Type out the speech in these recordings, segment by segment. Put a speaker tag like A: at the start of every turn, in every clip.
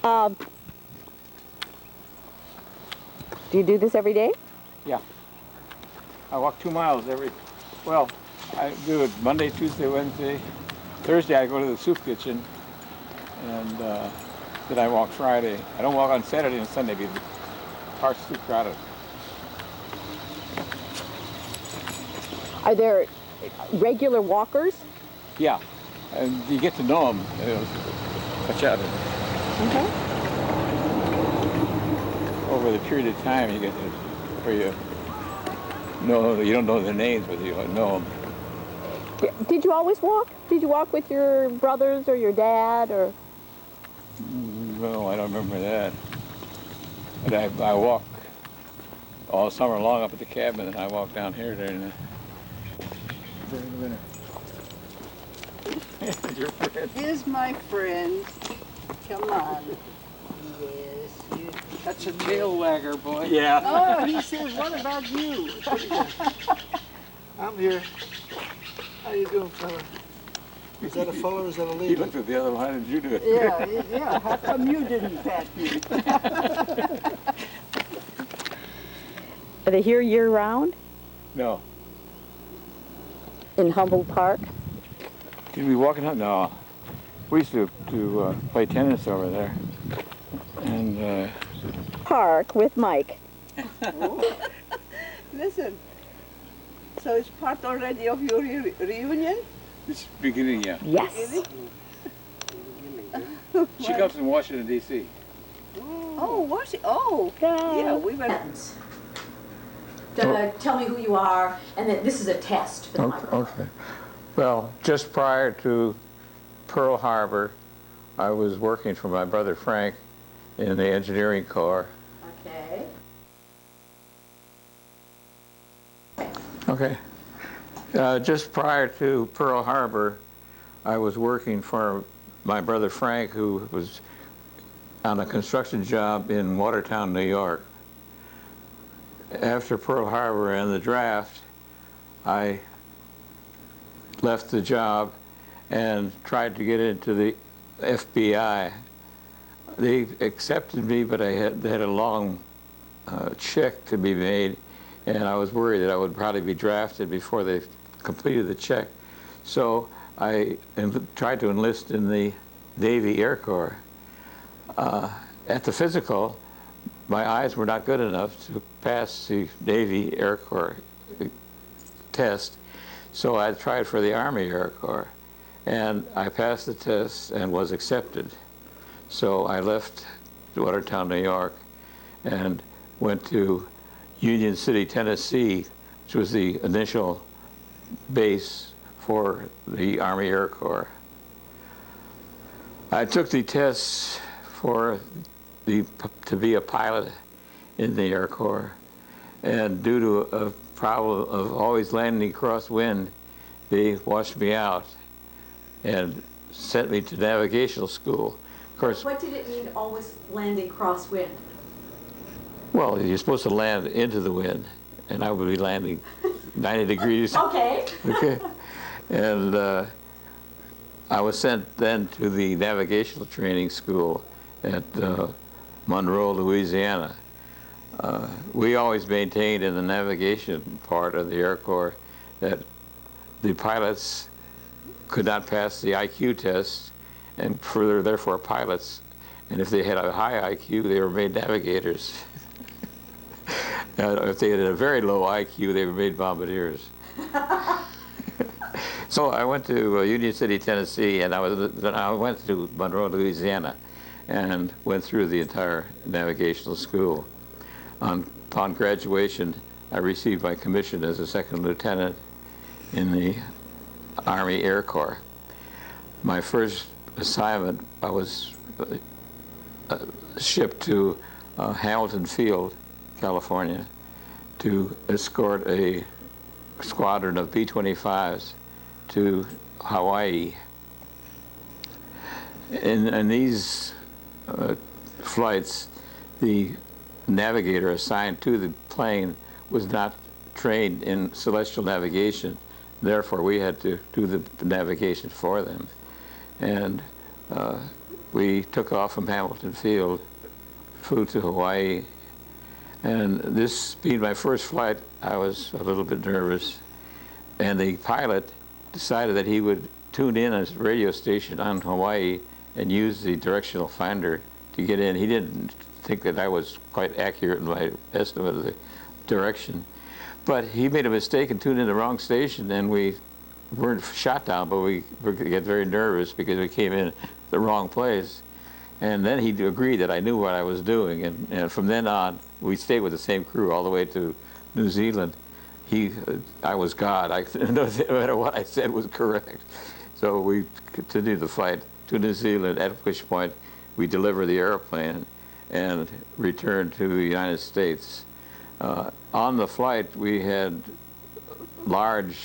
A: Um, do you do this every day?
B: Yeah. I walk 2 miles well, I do it Monday, Tuesday, Wednesday. Thursday I go to the soup kitchen, and then I walk Friday. I don't walk on Saturday and Sunday because the park's too crowded.
A: Are there regular walkers?
B: Yeah, and you get to know them. Watch out.
A: Okay.
B: Over the period of time, you get to where you don't know their names, but you know them.
A: Did you always walk? Did you walk with your brothers or your dad or?
B: No, I don't remember that. But I walk all summer long up at the cabin, and I walk down here during the winter. Your friend.
C: Here's my friend. Come on. Yes.
D: That's a tail wagger, boy.
B: Yeah.
C: Oh, he says, what about you?
D: I'm here. How you doing, fella? Is that a fella or is that a
B: He
D: lady?
B: looked at the other one. How did you do it?
C: Yeah. How come you didn't pat me?
A: Are they here year-round
B: No.
A: in Humboldt Park?
B: Did we walk out? No. We used to play tennis over there. And
A: Park with Mike.
C: Oh. Listen, so it's part already of your reunion?
B: it's beginning, yeah.
A: Yes.
B: She comes from Washington, D.C.
C: Oh, was it? Oh, yeah, we went.
A: Tell me who you are, and that this is a test for the microphone.
B: Okay. Well, just prior to Pearl Harbor, I was working for my brother Frank in the engineering corps.
A: Okay.
B: Okay. Just prior to Pearl Harbor, I was working for my brother Frank, who was on a construction job in Watertown, New York. After Pearl Harbor and the draft, I left the job and tried to get into the FBI. They accepted me, but they had a long check to be made, and I was worried that I would probably be drafted before they completed the check. So I tried to enlist in the Navy Air Corps. At the physical, my eyes were not good enough to pass the Navy Air Corps test, so I tried for the Army Air Corps, and I passed the test and was accepted. So I left Watertown, New York, and went to Union City, Tennessee, which was the initial base for the Army Air Corps. I took the tests to be a pilot in the Air Corps, and due to a problem of always landing crosswind, they washed me out and sent me to navigational school. Of course,
A: What did it mean, always landing crosswind?
B: well, you're supposed to land into the wind, and I would be landing 90 degrees.
A: Okay.
B: Okay. And I was sent then to the navigational training school at Monroe, Louisiana. We always maintained in the navigation part of the Air Corps that the pilots could not pass the IQ test, and further, therefore, pilots. And if they had a high IQ, they were made navigators. If they had a very low IQ, they were made bombardiers. So I went to Union City, Tennessee, and I went to Monroe, Louisiana, and went through the entire navigational school. Upon graduation, I received my commission as a second lieutenant in the Army Air Corps. My first assignment, I was shipped to Hamilton Field, California, to escort a squadron of B-25s to Hawaii. In these flights, the navigator assigned to the plane was not trained in celestial navigation. Therefore, we had to do the navigation for them. And we took off from Hamilton Field, flew to Hawaii, and this being my first flight, I was a little bit nervous, and the pilot decided that he would tune in a radio station on Hawaii and use the directional finder to get in. He didn't think that I was quite accurate in my estimate of the direction, but he made a mistake and tuned in the wrong station, and we weren't shot down, but we get very nervous because we came in the wrong place. And then he agreed that I knew what I was doing, and from then on, we stayed with the same crew all the way to New Zealand. I was God. No matter what I said was correct. So we continued the flight to New Zealand, at which point we delivered the airplane and returned to the United States. On the flight, we had large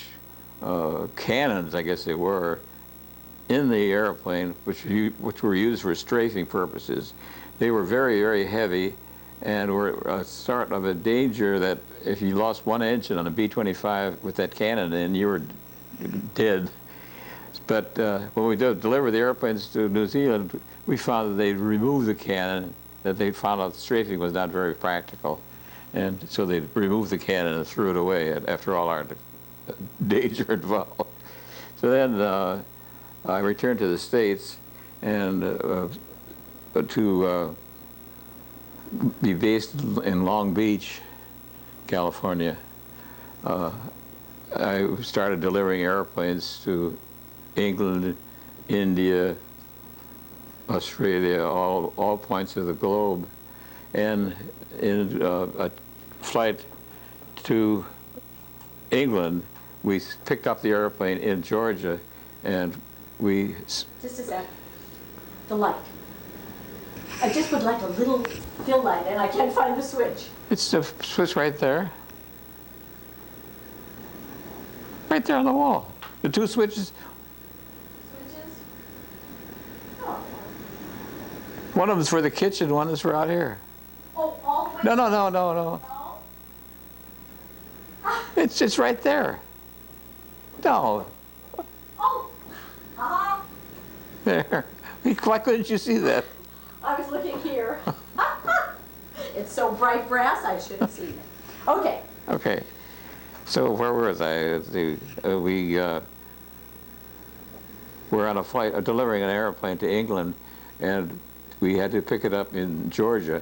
B: cannons, I guess they were, in the airplane, which were used for strafing purposes. They were very, very heavy and were a sort of a danger that if you lost one engine on a B-25 with that cannon in, you were dead. But when we delivered the airplanes to New Zealand, we found that they'd removed the cannon, that they found out strafing was not very practical. And so they removed the cannon and threw it away after all our danger involved. So then I returned to the States and to be based in Long Beach, California. I started delivering airplanes to England, India, Australia, all points of the globe. And in a flight to England, we picked up the airplane in Georgia, and we...
E: Just a sec. The light. I just would like a little fill light, and I can't find the switch.
B: It's the switch right there. Right there on the wall. The two switches.
E: Switches? Oh.
B: One of them's for the kitchen, one is for out here.
E: Oh, all three?
B: No.
E: No?
B: It's right there. No.
E: Oh! Uh-huh.
B: There. Why couldn't you see that?
E: I was looking here. It's so bright brass, I should have seen it. Okay.
B: Okay. So where was I? We were on a flight, delivering an airplane to England, and we had to pick it up in Georgia.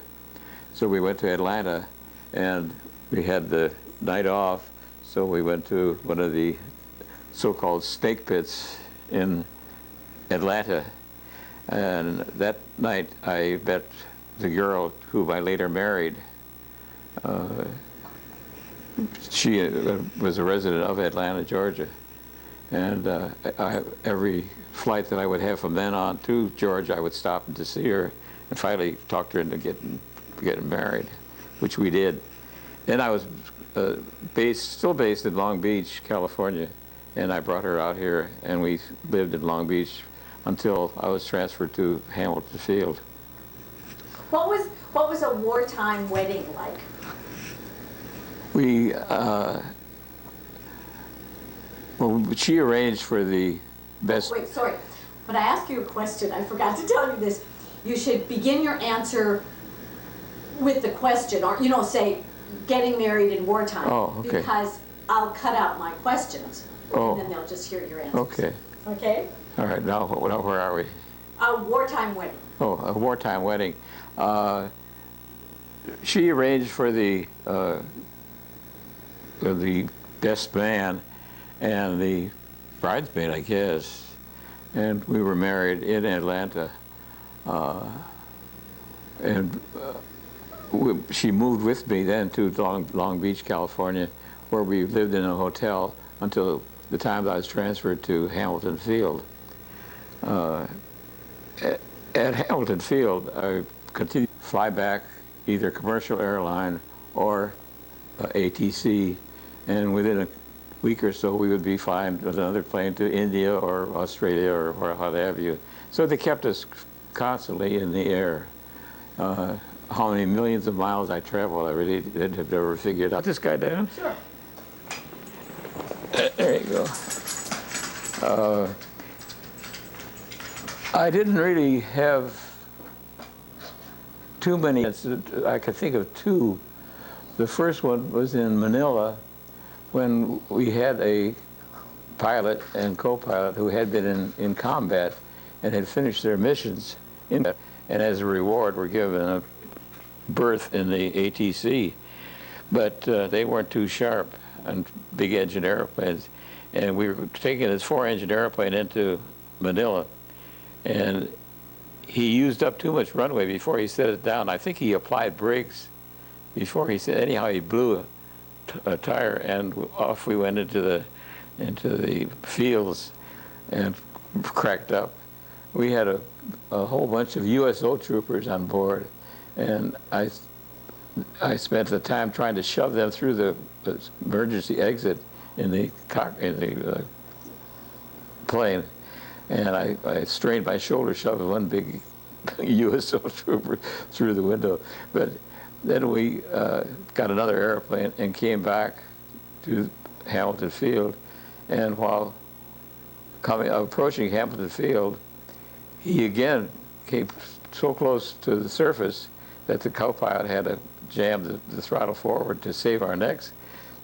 B: So we went to Atlanta, and we had the night off, so we went to one of the so-called snake pits in Atlanta. And that night, I met the girl whom I later married. She was a resident of Atlanta, Georgia. And every flight that I would have from then on to Georgia, I would stop to see her and finally talk her into getting married, which we did. Then I was still based in Long Beach, California, and I brought her out here, and we lived in Long Beach until I was transferred to Hamilton Field.
E: What was a wartime wedding like?
B: We, well, she arranged for the best.
E: Wait, sorry. When I ask you a question, I forgot to tell you this. You should begin your answer with the question, or, you know, say, getting married in wartime.
B: Oh, okay.
E: Because I'll cut out my questions,
B: Oh.
E: and then they'll just hear your answers.
B: Okay.
E: Okay?
B: All right, now where are we?
E: A wartime wedding.
B: Oh, a wartime wedding. She arranged for the best man and the bridesmaid, I guess, and we were married in Atlanta. She moved with me then to Long Beach, California, where we lived in a hotel until the time that I was transferred to Hamilton Field. At Hamilton Field, I continued to fly back either commercial airline or ATC, and within a week or so we would be flying with another plane to India or Australia or what have you. So they kept us constantly in the air. How many millions of miles I traveled, I really didn't have ever figured out. This guy down?
E: Sure.
B: There you go. I didn't really have too many. I could think of two. The first one was in Manila when we had a pilot and co-pilot who had been in combat and had finished their missions in that, and as a reward were given a berth in the ATC. But they weren't too sharp on big engine airplanes. And we were taking this 4-engine airplane into Manila, and he used up too much runway before he set it down. I think he applied brakes before he said, anyhow, he blew a tire, and off we went into the fields and cracked up. We had a whole bunch of USO troopers on board, and I spent the time trying to shove them through the emergency exit in the plane, and I strained my shoulder, shoving one big USO trooper through the window. But then we got another airplane and came back to Hamilton Field, and while approaching Hamilton Field, he again came so close to the surface that the co-pilot had to jam the throttle forward to save our necks.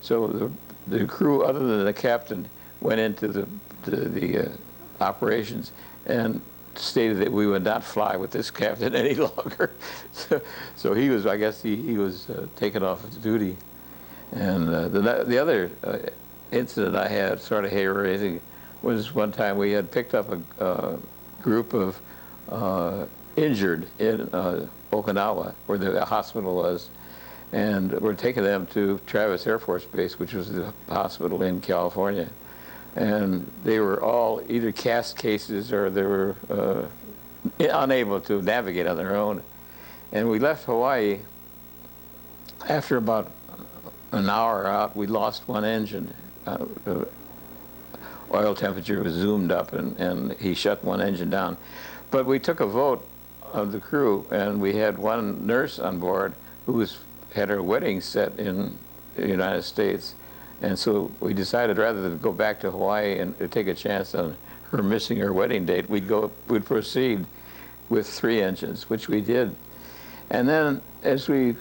B: So the crew, other than the captain, went into the operations and stated that we would not fly with this captain any longer. So he was, I guess he was taken off of duty. And the other incident I had, sort of hair-raising, was one time we had picked up a group of injured in Okinawa, where the hospital was, and we're taking them to Travis Air Force Base, which was the hospital in California. And they were all either cast cases or they were unable to navigate on their own. And we left Hawaii. After about an hour out, we lost one engine. The oil temperature was zoomed up, and he shut one engine down. But we took a vote of the crew, and we had one nurse on board who had her wedding set in the United States. And so we decided, rather than go back to Hawaii and take a chance on her missing her wedding date, we'd proceed with 3 engines, which we did. And then as we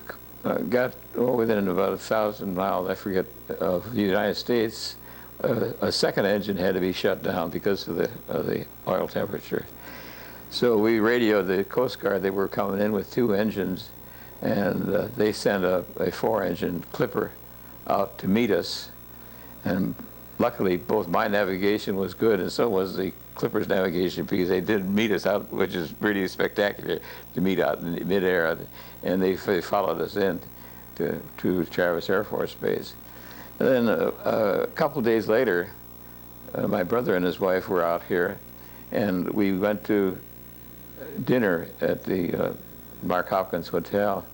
B: got within about 1,000 miles, I forget, of the United States, a second engine had to be shut down because of the oil temperature. So we radioed the Coast Guard. They were coming in with 2 engines, and they sent a 4-engine clipper out to meet us. And luckily, both my navigation was good, and so was the clipper's navigation, because they did meet us out, which is really spectacular to meet out in midair. And they followed us in to Travis Air Force Base. And then a couple of days later, my brother and his wife were out here, and we went to dinner at the Mark Hopkins Hotel.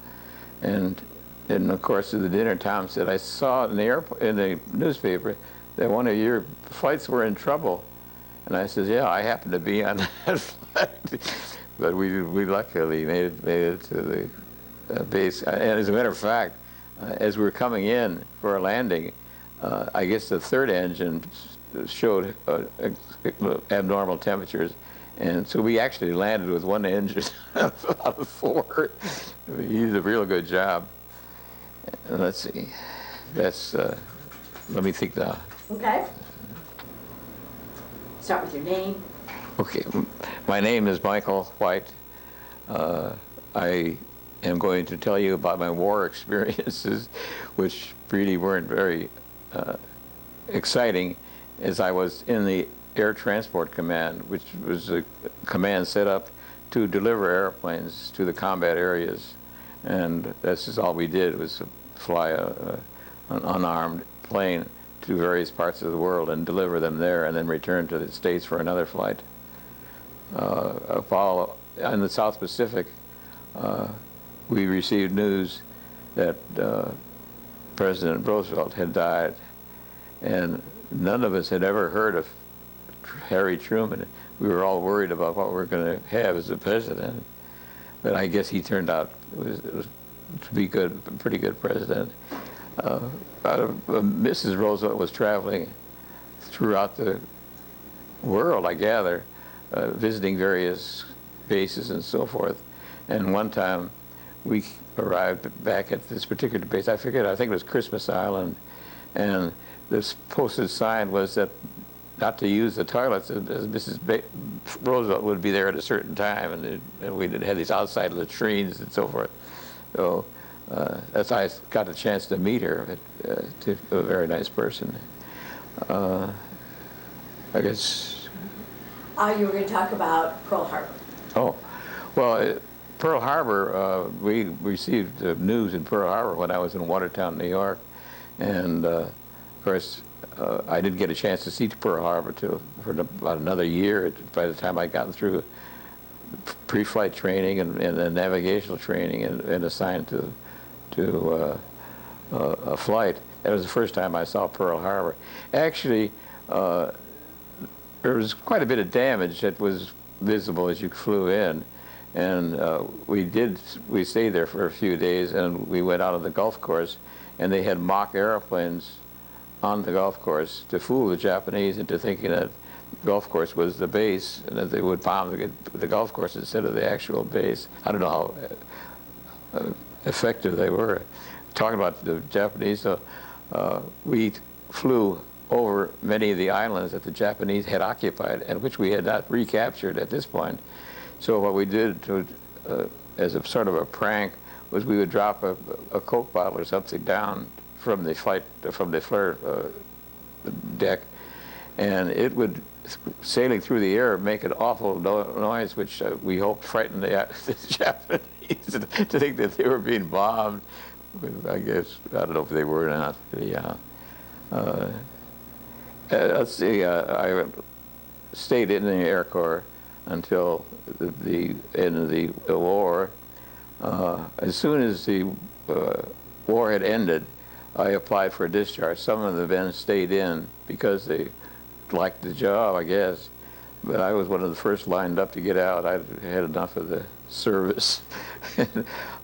B: And in the course of the dinner, Tom said, I saw in the newspaper that one of your flights were in trouble. And I said, yeah, I happened to be on that flight. But we luckily made it to the base. And as a matter of fact, as we were coming in for a landing, I guess the 3rd engine showed abnormal temperatures. And so we actually landed with 1 engine out of 4. He did a real good job. Let's see. That's, let me think now.
E: Okay. Start with your name.
B: Okay. My name is Michael White. I am going to tell you about my war experiences, which really weren't very exciting, as I was in the Air Transport Command, which was a command set up to deliver airplanes to the combat areas. And that's just all we did, was fly an unarmed plane to various parts of the world and deliver them there, and then return to the States for another flight. In the South Pacific, we received news that President Roosevelt had died, and none of us had ever heard of Harry Truman. We were all worried about what we were going to have as a president. But I guess he turned out to be a pretty good president. Mrs. Roosevelt was traveling throughout the world, I gather, visiting various bases and so forth. And one time we arrived back at this particular base. I think it was Christmas Island, and this posted sign was that not to use the toilets, as Roosevelt would be there at a certain time, and we had these outside latrines and so forth. So that's how I got a chance to meet her. A very nice person. I guess.
E: You were going to talk about Pearl Harbor.
B: Oh, well, Pearl Harbor, we received news in Pearl Harbor when I was in Watertown, New York, and of course, I didn't get a chance to see Pearl Harbor for about another year by the time I'd gotten through pre-flight training and navigational training and assigned to a flight. That was the first time I saw Pearl Harbor. Actually, there was quite a bit of damage that was visible as you flew in, and we stayed there for a few days, and we went out on the golf course, and they had mock airplanes on the golf course to fool the Japanese into thinking that the golf course was the base, and that they would bomb the golf course instead of the actual base. I don't know how effective they were. Talking about the Japanese, we flew over many of the islands that the Japanese had occupied and which we had not recaptured at this point. So what we did as a sort of a prank was we would drop a Coke bottle or something down from the flare deck, and it would, sailing through the air, make an awful noise, which we hoped frightened the Japanese to think that they were being bombed. I guess, I don't know if they were or not. Let's see, I stayed in the Air Corps until the end of the war. As soon as the war had ended, I applied for a discharge. Some of the men stayed in because they liked the job, I guess. But I was one of the first lined up to get out. I had enough of the service.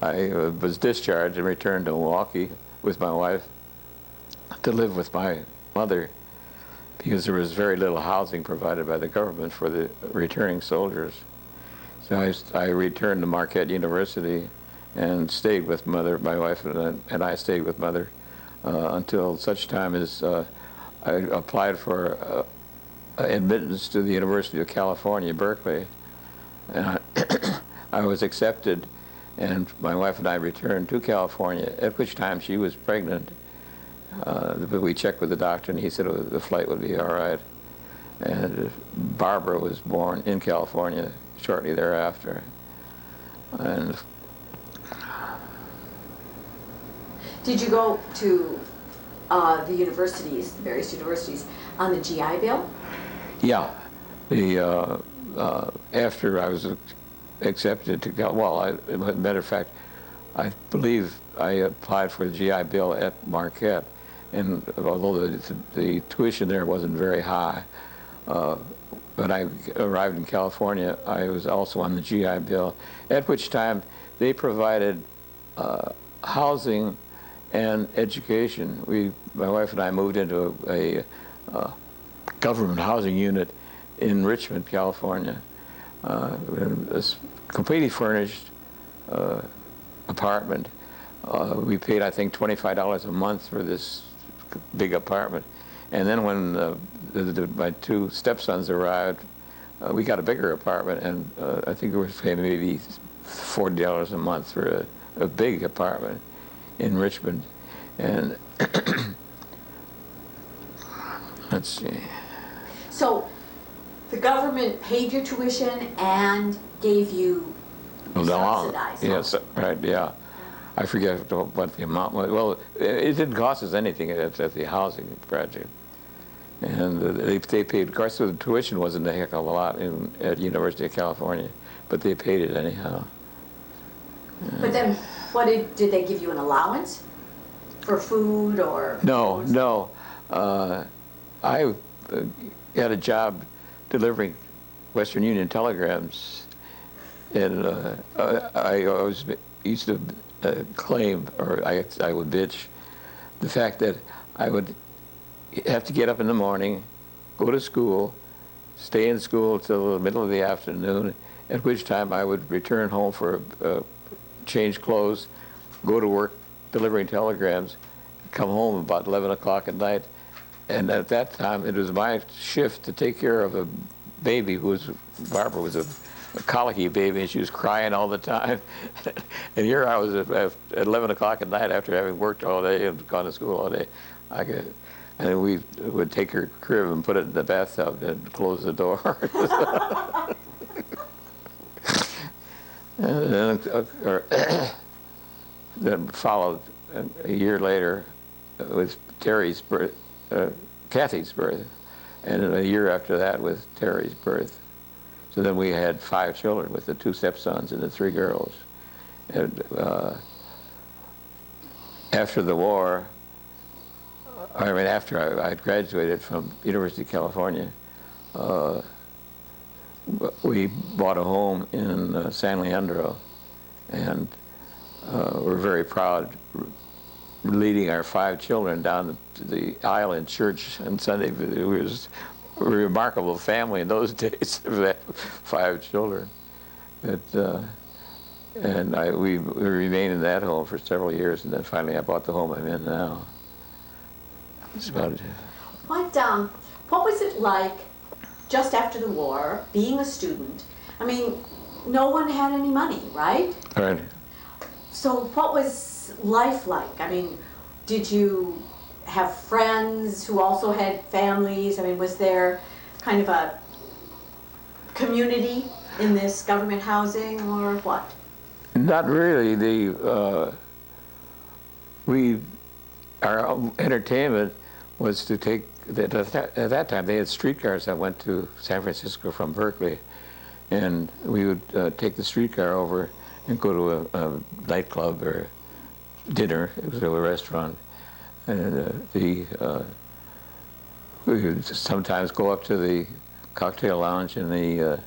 B: I was discharged and returned to Milwaukee with my wife to live with my mother because there was very little housing provided by the government for the returning soldiers. So I returned to Marquette University and stayed with Mother, my wife and I stayed with Mother until such time as I applied for admittance to the University of California, Berkeley. And I was accepted, and my wife and I returned to California, at which time she was pregnant. But we checked with the doctor, and he said the flight would be all right. And Barbara was born in California shortly thereafter. And
E: did you go to the universities, the various universities, on the GI Bill?
B: Yeah. After I was accepted to go, well, as a matter of fact, I believe I applied for the GI Bill at Marquette, and although the tuition there wasn't very high, when I arrived in California, I was also on the GI Bill, at which time they provided housing and education. My wife and I moved into a government housing unit in Richmond, California. This completely furnished apartment. We paid, I think, $25 a month for this big apartment. And then when my two stepsons arrived, we got a bigger apartment, and I think we were paying maybe $40 a month for a big apartment in Richmond. And let's see.
E: So the government paid your tuition and gave you subsidized.
B: Yes, right, yeah. I forget what the amount was. Well, it didn't cost us anything at the housing project. And they paid, of course, the tuition wasn't a heck of a lot at University of California, but they paid it anyhow.
E: But then, did they give you an allowance for food or?
B: No. I had a job delivering Western Union telegrams, and I always used to claim, or I would bitch, the fact that I would have to get up in the morning, go to school, stay in school till the middle of the afternoon, at which time I would return home for change clothes, go to work delivering telegrams, come home about 11 o'clock at night. And at that time, it was my shift to take care of a baby who was, Barbara was a colicky baby, and she was crying all the time. And here I was at 11 o'clock at night after having worked all day and gone to school all day. And we would take her crib and put it in the bathtub and close the door. And then followed a year later with Terry's birth, Kathy's birth, and then a year after that with Terry's birth. So then we had 5 children with the 2 stepsons and the 3 girls. And after the war, I mean, after I graduated from University of California, we bought a home in San Leandro, and we're very proud leading our 5 children down to the aisle in church on Sunday. It was a remarkable family in those days, of that 5 children. And we remained in that home for several years, and then finally I bought the home I'm in now. That's about it.
E: What was it like just after the war, being a student? I mean, no one had any money, right?
B: Right.
E: So what was life like? I mean, did you have friends who also had families? I mean, was there kind of a community in this government housing, or what?
B: Not really. Our entertainment was to take, at that time they had streetcars that went to San Francisco from Berkeley, and we would take the streetcar over and go to a nightclub or dinner. It was a restaurant, and we would sometimes go up to the cocktail lounge in the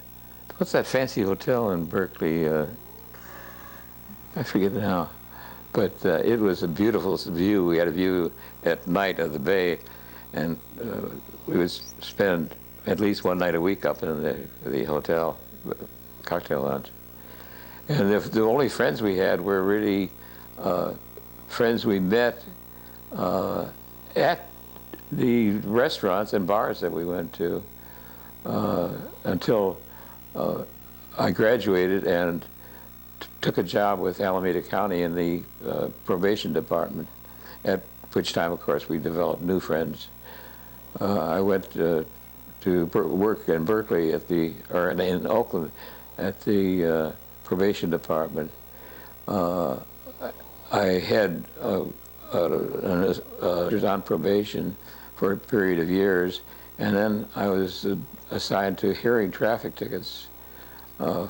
B: what's that fancy hotel in Berkeley? I forget now. But it was a beautiful view. We had a view at night of the bay, and we would spend at least one night a week up in the hotel, cocktail lounge. And the only friends we had were really friends we met at the restaurants and bars that we went to until I graduated and took a job with Alameda County in the probation department, at which time, of course, we developed new friends. I went to work in Berkeley or in Oakland at the probation department. I had was on probation for a period of years, and then I was assigned to hearing traffic tickets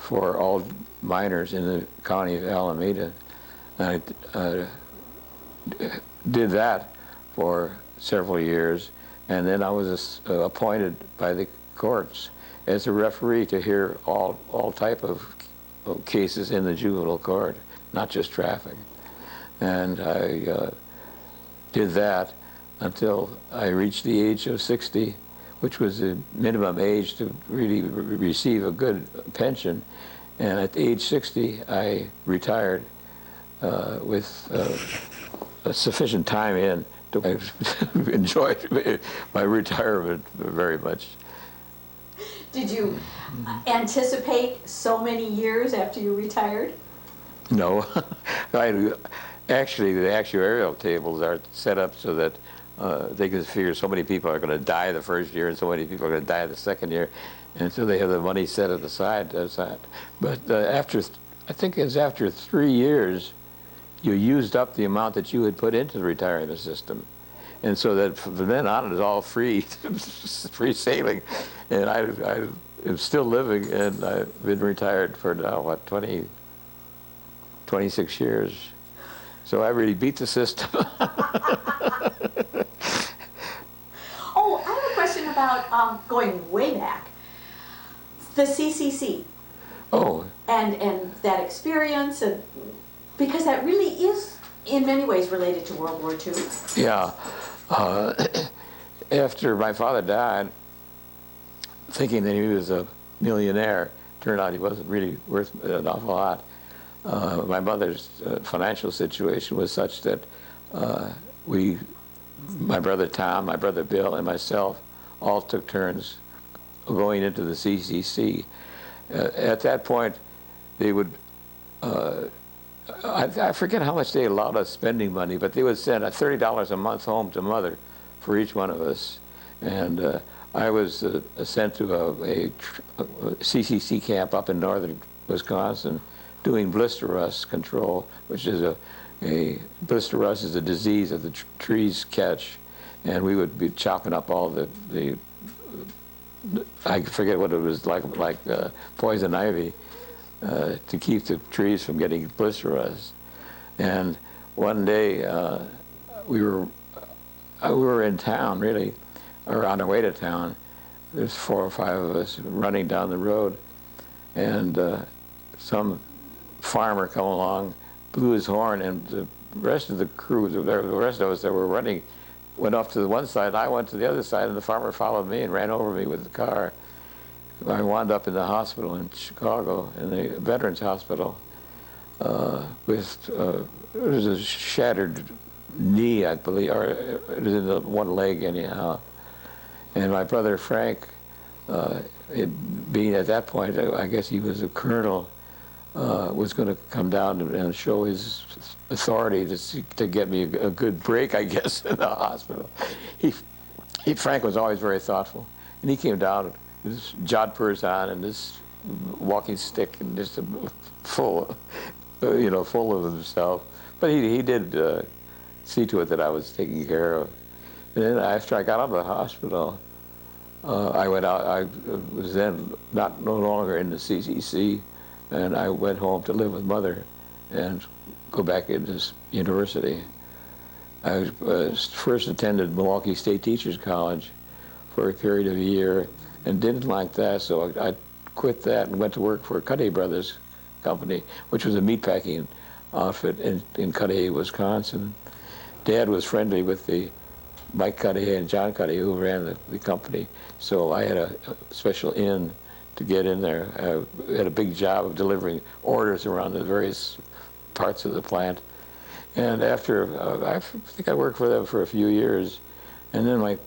B: for all minors in the county of Alameda. And I did that for several years, and then I was appointed by the courts as a referee to hear all type of cases in the juvenile court, not just traffic. And I did that until I reached the age of 60, which was the minimum age to really receive a good pension. And at age 60, I retired with sufficient time in to enjoy my retirement very much.
E: Did you anticipate so many years after you retired?
B: No. Actually, the actuarial tables are set up so that they can figure so many people are going to die the first year and so many people are going to die the second year, and so they have the money set aside. But I think it's after 3 years, you used up the amount that you had put into the retirement system, and so that from then on it was all free, free sailing, and I am still living, and I've been retired for now, what, 26 years. So I really beat the system.
E: Oh, I have a question about going way back. The CCC.
B: Oh.
E: And that experience, and because that really is in many ways related to World War II.
B: Yeah. After my father died, thinking that he was a millionaire, turned out he wasn't really worth an awful lot. my mother's financial situation was such that my brother Tom, my brother Bill, and myself all took turns going into the CCC. At that point, they would, I forget how much they allowed us spending money, but they would send $30 a month home to Mother for each one of us. And I was sent to a CCC camp up in northern Wisconsin doing blister rust control, which is a blister rust is a disease that the trees catch. And we would be chopping up all the I forget what it was like poison ivy, to keep the trees from getting blister rust. And one day we were in town, really, or on our way to town. There's 4 or 5 of us running down the road, and some farmer come along, blew his horn, and the rest of the crew, the rest of us that were running, went off to the one side. I went to the other side, and the farmer followed me and ran over me with the car. I wound up in the hospital in Chicago, in the Veterans Hospital, with it was a shattered knee, I believe, or it was in the one leg anyhow. And my brother Frank, being at that point, I guess he was a colonel, was going to come down and show his authority to get me a good break, I guess, in the hospital. Frank was always very thoughtful, and he came down with his jodhpurs on and this walking stick and just full of himself. But he did see to it that I was taken care of. And then after I got out of the hospital, I went out. I was then no longer in the CCC, and I went home to live with Mother and go back into university. I first attended Milwaukee State Teachers College for a period of a year and didn't like that, so I quit that and went to work for Cudahy Brothers Company, which was a meatpacking outfit in Cudahy, Wisconsin. Dad was friendly with the Mike Cudahy and John Cudahy, who ran the company, so I had a special in to get in there. I had a big job of delivering orders around the various parts of the plant. And after, I think I worked for them for a few years, and then my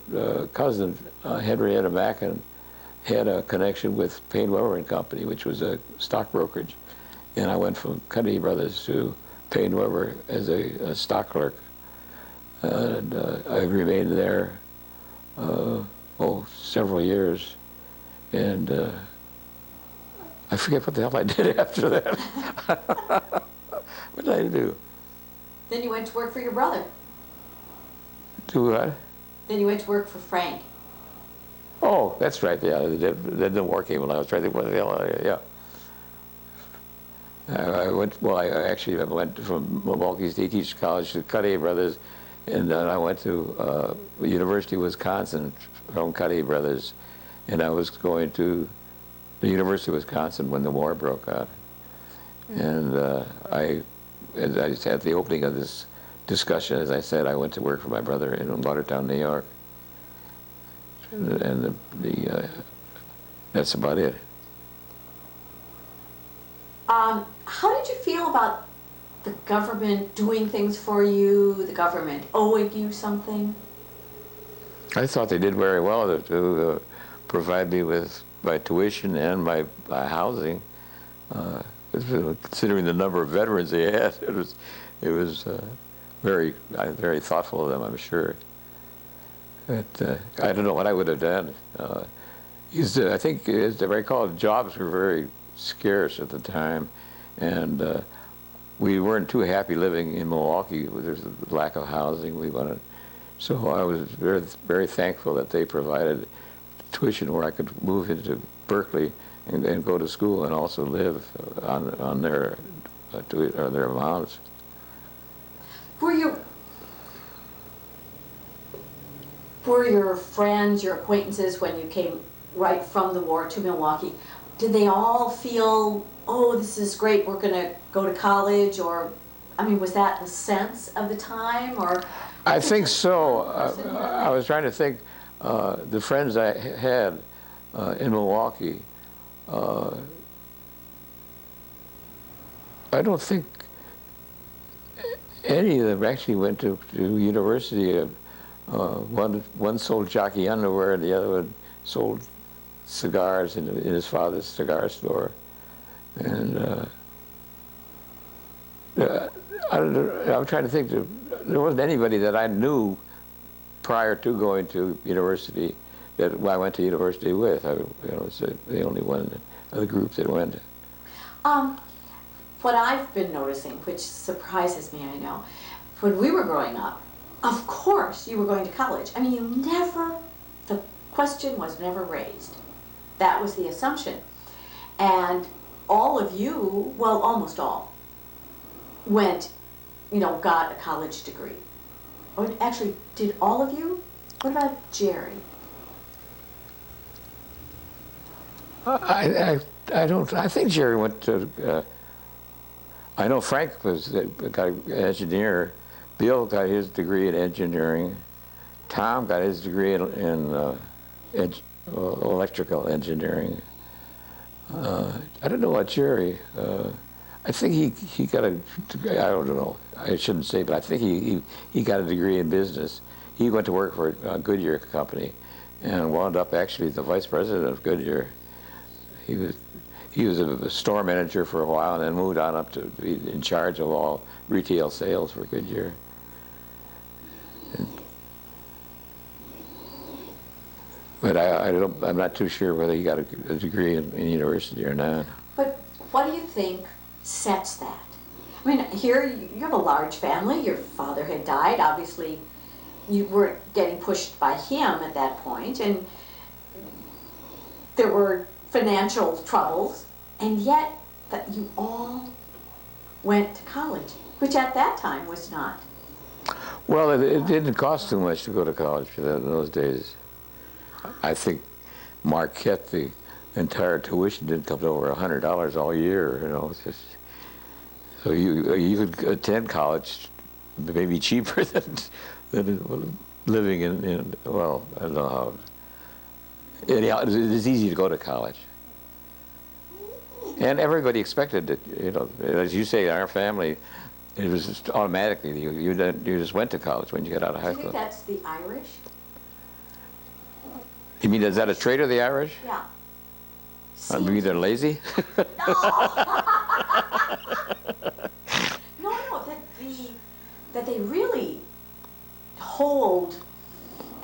B: cousin, Henrietta Mackin, had a connection with Payne Weber and Company, which was a stock brokerage. And I went from Cudahy Brothers to Payne Weber as a stock clerk. And I remained there, several years. And I forget what the hell I did after that. What did I do?
E: Then you went to work for your brother.
B: Do what?
E: Then you went to work for Frank.
B: Oh, that's right. Yeah, then the war came when I was trying to think what the hell. Yeah. I actually went from Milwaukee State Teachers College to Cudahy Brothers, and then I went to University of Wisconsin from Cudahy Brothers, and I was going to the University of Wisconsin when the war broke out. And I just had the opening of this discussion, as I said, I went to work for my brother in Watertown, New York. And that's about it.
E: How did you feel about the government doing things for you, the government owing you something?
B: I thought they did very well to provide me with my tuition and my housing. Considering the number of veterans they had, it was very thoughtful of them, I'm sure. But I don't know what I would have done. I think, as I recall, jobs were very scarce at the time, and we weren't too happy living in Milwaukee. There's a lack of housing. So I was very, very thankful that they provided tuition where I could move into Berkeley and go to school and also live on their amounts.
E: Were your friends, your acquaintances, when you came right from the war to Milwaukee, did they all feel, oh, this is great, we're going to go to college? Or, I mean, was that the sense of the time? Or
B: I think so. I was trying to think, the friends I had in Milwaukee, I don't think any of them actually went to university. One sold jockey underwear, and the other one sold cigars in his father's cigar store. And I'm trying to think. There wasn't anybody that I knew prior to going to university that I went to university with. Was the only one of the group that went.
E: What I've been noticing, which surprises me, I know, when we were growing up, of course you were going to college. I mean, the question was never raised. That was the assumption. And all of you, well, almost all, went, got a college degree. Or actually, did all of you? What about Jerry?
B: I don't. I think Jerry went to. I know Frank got an engineer. Bill got his degree in engineering. Tom got his degree in electrical engineering. I don't know about Jerry. I think he got a degree. I don't know. I shouldn't say, but I think he got a degree in business. He went to work for a Goodyear company, and wound up actually the vice president of Goodyear. He was a store manager for a while, and then moved on up to be in charge of all retail sales for Goodyear. But I'm not too sure whether he got a degree in university or not.
E: But what do you think sets that? I mean, here you have a large family. Your father had died. Obviously, you weren't getting pushed by him at that point, and there were financial troubles, and yet that you all went to college, which at that time was not.
B: Well, it didn't cost too much to go to college in those days. I think Marquette, the entire tuition didn't come to over $100 all year. It's just, so you could attend college maybe cheaper than living in well, I don't know how. Anyhow, it's easy to go to college, and everybody expected it. As you say, in our family, it was just automatically you just went to college when you got out of high school.
E: Do you think that's the Irish?
B: You mean, is that a trait of the Irish?
E: Yeah.
B: Maybe they're lazy?
E: No, that they really hold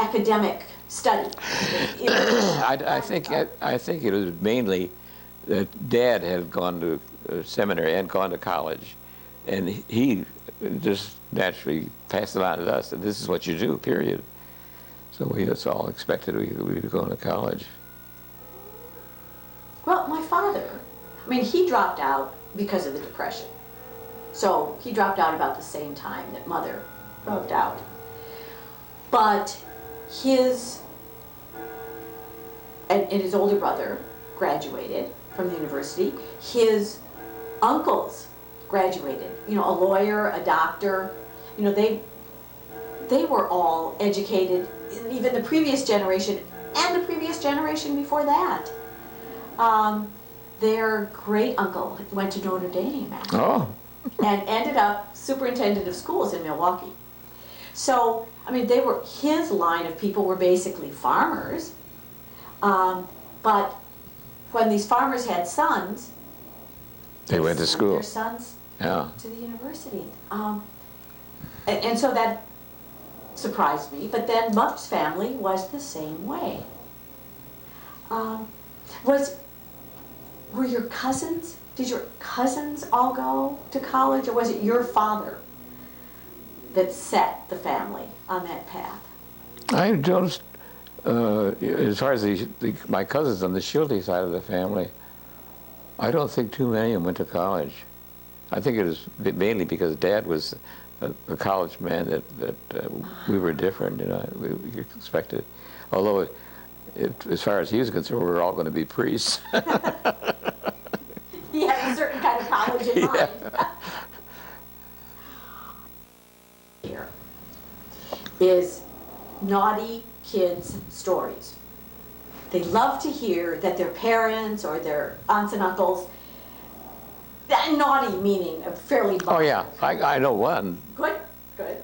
E: academic study.
B: I think it was mainly that Dad had gone to seminary and gone to college, and he just naturally passed it on to us that this is what you do, period. So that's all expected. We were going to college.
E: Well, my father, I mean, he dropped out because of the Depression. So he dropped out about the same time that Mother dropped out. But his older brother graduated from the university. His uncles graduated, a lawyer, a doctor. They were all educated, even the previous generation and the previous generation before that. Their great uncle went to Notre Dame, actually, and ended up superintendent of schools in Milwaukee. So, I mean, his line of people were basically farmers, but when these farmers had sons,
B: they went to school.
E: Their sons to the university, and so that surprised me. But then Mother's family was the same way. Were your cousins? Did your cousins all go to college, or was it your father that set the family on that path?
B: I don't. As far as my cousins on the Schulte side of the family, I don't think too many of them went to college. I think it was mainly because Dad was a college man that we were different. We expected. Although, as far as he was concerned, we were all going to be priests.
E: He had a certain kind of college in mind. Here is naughty kids' stories. They love to hear that their parents or their aunts and uncles That naughty meaning of fairly
B: Oh yeah,
E: violent.
B: I know one.
E: Good, good.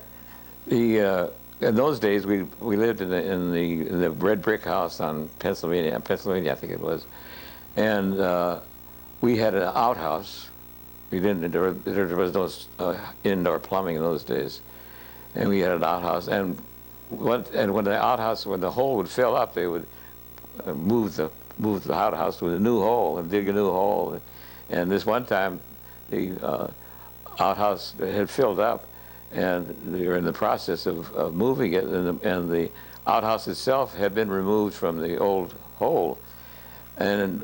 B: In those days, we lived in the red brick house on Pennsylvania, I think it was, and we had an outhouse. We didn't. There was no indoor plumbing in those days, and we had an outhouse. And when the hole would fill up, they would move the outhouse to a new hole and dig a new hole. And this one time, the outhouse had filled up, and they were in the process of moving it, and the outhouse itself had been removed from the old hole. And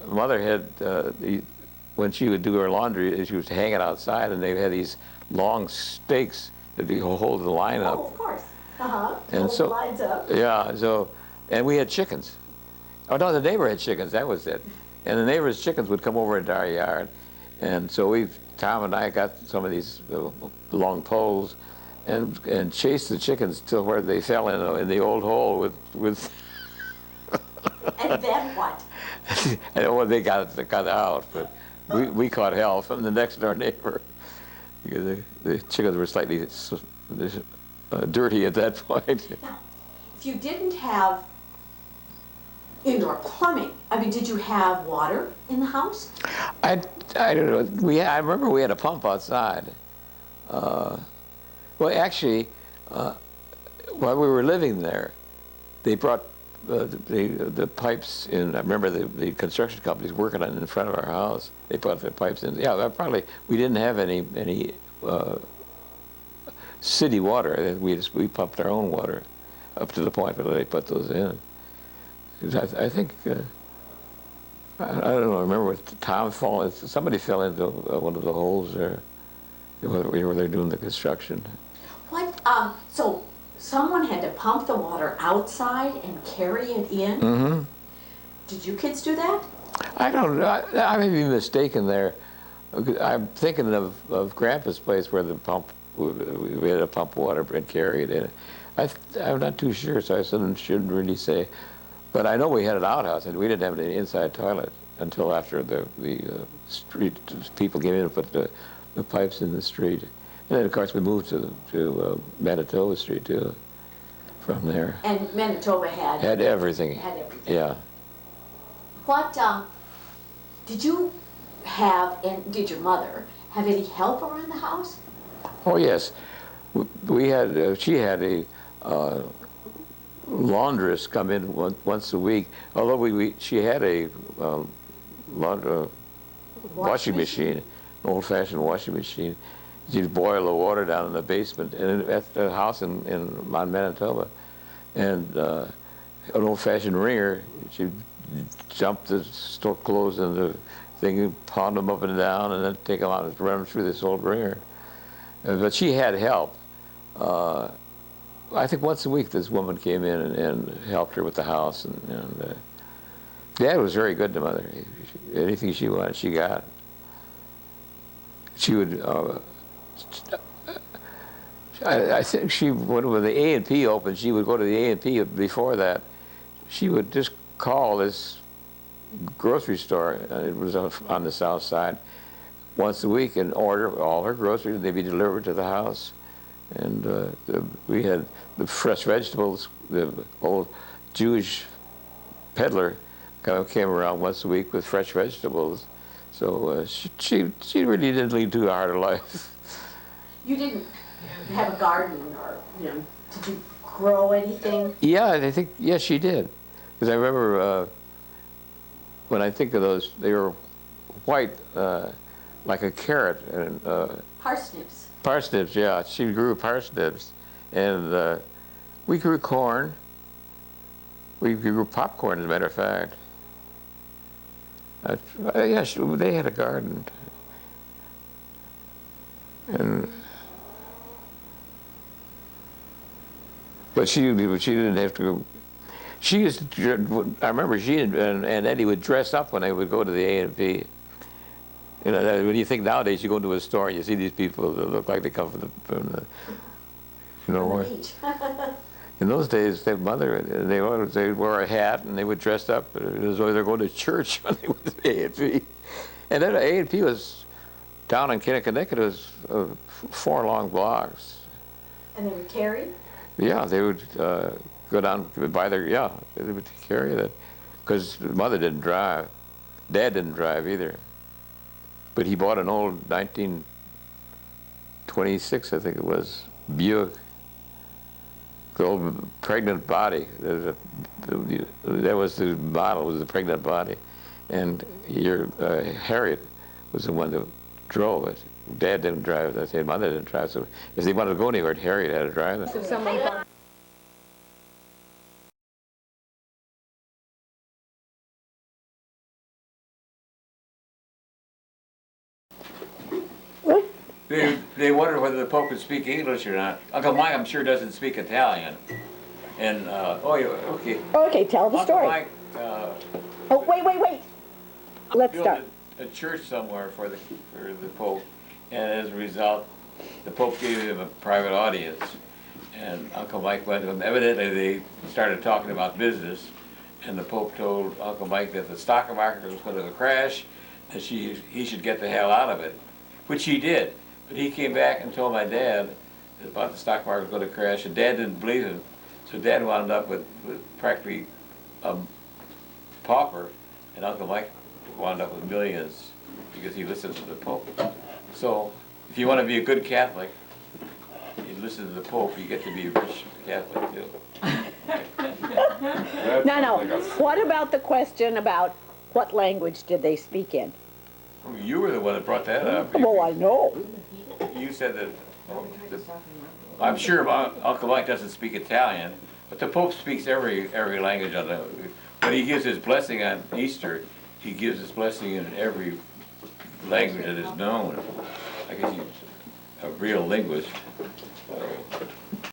B: Mother had, when she would do her laundry, she would hang it outside, and they had these long stakes that would hold the line up.
E: Oh, of course. Uh-huh.
B: And
E: Hold
B: so,
E: the lines up.
B: yeah, and we had chickens. Oh no, the neighbor had chickens, that was it. And the neighbor's chickens would come over into our yard. And so Tom and I got some of these long poles and chased the chickens till where they fell in the old hole with
E: And then what?
B: I don't know when they got out, but we caught hell from the next door neighbor because the chickens were slightly dirty at that point.
E: Now, if you didn't have indoor plumbing, I mean, did you have water in the house?
B: I don't know. I remember we had a pump outside. Well, actually, while we were living there, they brought the pipes in. I remember the construction companies working on it in front of our house. They brought the pipes in. Yeah, we didn't have any city water. We pumped our own water up to the point where they put those in. I think I don't know. I remember what somebody fell into one of the holes there where they're doing the construction.
E: What, so someone had to pump the water outside and carry it in?
B: Mm-hmm.
E: Did you kids do that?
B: I don't know. I may be mistaken there. I'm thinking of Grandpa's place where we had to pump water and carry it in. I'm not too sure, so I shouldn't really say. But I know we had an outhouse, and we didn't have an inside toilet until after the street people came in and put the pipes in the street. And then, of course, we moved to Manitoba Street, too, from there.
E: And Manitoba
B: Had everything.
E: Had everything.
B: Yeah.
E: What, did you have, and did your mother have any help around the house?
B: Oh, yes. She had a laundress come in once a week, although she had a washing machine, an old-fashioned washing machine. She'd boil the water down in the basement at the house on Manitoba. And an old-fashioned wringer, she'd jump the clothes in the thing and pound them up and down and then take them out and run them through this old wringer. But she had help. I think once a week this woman came in and helped her with the house. And Dad was very good to Mother. Anything she wanted, she got. She would, I think when the A&P opened, she would go to the A&P before that. She would just call this grocery store, it was on the south side, once a week and order all her groceries, and they'd be delivered to the house. And we had the fresh vegetables. The old Jewish peddler came around once a week with fresh vegetables. So she really didn't lead too hard a life.
E: You didn't have a garden or, did you grow anything?
B: Yeah, I think, yes, she did. Because I remember when I think of those, they were white, like a carrot. And
E: Parsnips.
B: parsnips, yeah. She grew parsnips. And we grew corn. We grew popcorn, as a matter of fact. Yeah, they had a garden. But she didn't have to go. She used to, I remember she and Eddie would dress up when they would go to the A&P. When you think nowadays, you go into a store and you see these people that look like they come from the
E: beach.
B: In those days, their mother, they wore a hat and they would dress up as though they were going to church when they went to the A&P. And then A&P was down in Connecticut. It was 4 long blocks.
E: And they were carried?
B: Yeah, they would go down by their, yeah, they would carry that. Because mother didn't drive. Dad didn't drive either. But he bought an old 1926, I think it was, Buick. The old pregnant body. That was the model, was the pregnant body. And Harriet was the one that drove it. Dad didn't drive, I said, mother didn't drive. So if they wanted to go anywhere, Harriet had to drive it.
A: If someone called-
B: They wondered whether the Pope could speak English or not. Uncle Mike, I'm sure, doesn't speak Italian. And, oh, yeah, okay.
A: Okay, tell the
B: Uncle
A: story.
B: Mike
A: Oh, wait. Let's
B: built
A: start.
B: a church somewhere for the Pope, and as a result, the Pope gave him a private audience. And Uncle Mike went to him. Evidently, they started talking about business, and the Pope told Uncle Mike that the stock market was going to crash, and he should get the hell out of it, which he did. But he came back and told my dad about the stock market was going to crash, and Dad didn't believe him. So Dad wound up with practically a pauper, and Uncle Mike wound up with millions because he listened to the Pope. So if you want to be a good Catholic, you listen to the Pope, you get to be a rich Catholic too.
A: No. What about the question about what language did they speak in?
B: You were the one that brought that up.
A: Well, I know.
B: You said that, I'm sure Uncle Mike doesn't speak Italian, but the Pope speaks every language on the, when he gives his blessing on Easter, he gives his blessing in every language that is known. I guess he's a real linguist.